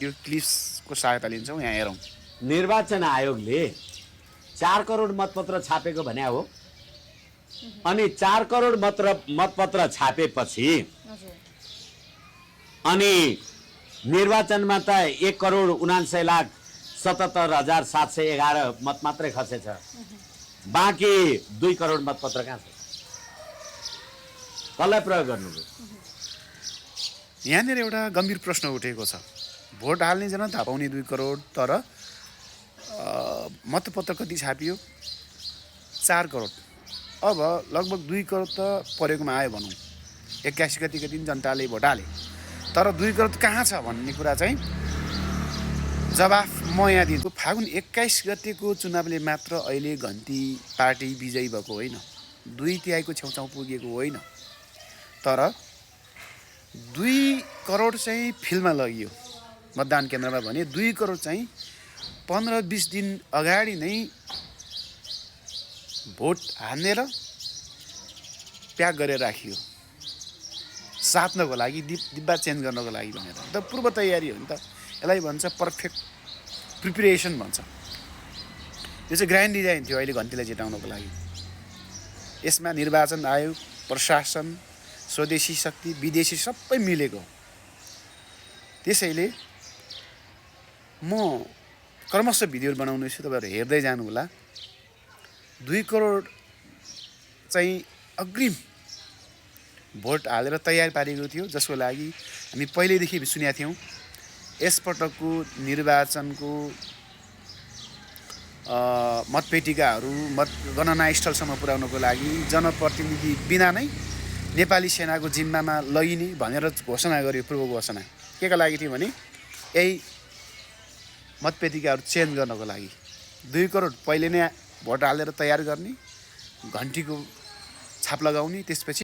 यो क्लिप्सको सहायता लिन्छौँ। यहाँ हेरौँ। निर्वाचन आयोगले 4 करोड मतपत्र छापेको भने हो। अनि 4 करोड मतपत्र छापेपछि अनि निर्वाचनमा त 1,79,77,711 मत मात्रै खसेछ। बाँकी 2 करोड मतपत्र कहाँ छ? कसलाई प्रयोग गर्नुभयो? यहाँनिर एउटा गम्भीर प्रश्न उठेको छ। भोट हाल्ने जनता पाउने 2 करोड, तर मतपत्र कति छापियो? 4 करोड। अब लगभग 2 करोड त परेकोमा आयो भनौँ। 21 गतिको दिन जनताले भोट हाले, तर 2 करोड कहाँ छ भन्ने कुरा चाहिँ जवाफ म यहाँ दिन्छु। फागुन 21 गतेको चुनावले मात्र अहिले घन्टी पार्टी विजयी भएको होइन, 2/3 छेउछाउ पुगेको होइन, तर 2 करोड चाहिँ फिल्डमा लगियो मतदान केन्द्रमा भने 2 करोड चाहिँ 15-20 दिन अगाडि नै भोट हानेर प्याक गरेर राखियो, साट्नको लागि, डिब्बा चेन्ज गर्नको लागि भनेर। त पूर्व तयारी हो नि त, यसलाई भन्छ पर्फेक्ट प्रिपरेसन भन्छ। यो चाहिँ ग्रान्ड डिजाइन थियो अहिले घन्टीलाई जिताउनको लागि। यसमा निर्वाचन आयोग, प्रशासन, स्वदेशी शक्ति, विदेशी सबै मिलेको। त्यसैले म क्रमशः भिडियोहरू बनाउने छु, तपाईँहरू हेर्दै जानु होला। 2 करोड चाहिँ अग्रिम भोट हालेर तयार पारेको थियो, जसको लागि हामी पहिल्यैदेखि सुनेका थियौँ। यसपटकको निर्वाचनको मतपेटिकाहरू मतगणना स्थलसम्म पुर्याउनको लागि जनप्रतिनिधि बिना नै नेपाली सेनाको जिम्मामा लगिने भनेर घोषणा गर्यो। पूर्व घोषणा के का लागि थियो भने यही मतपेटिकाहरू चेन्ज गर्नको लागि। 2 करोड पहिले नै भोट हालेर तयार गर्ने, घन्टीको छाप लगाउने, त्यसपछि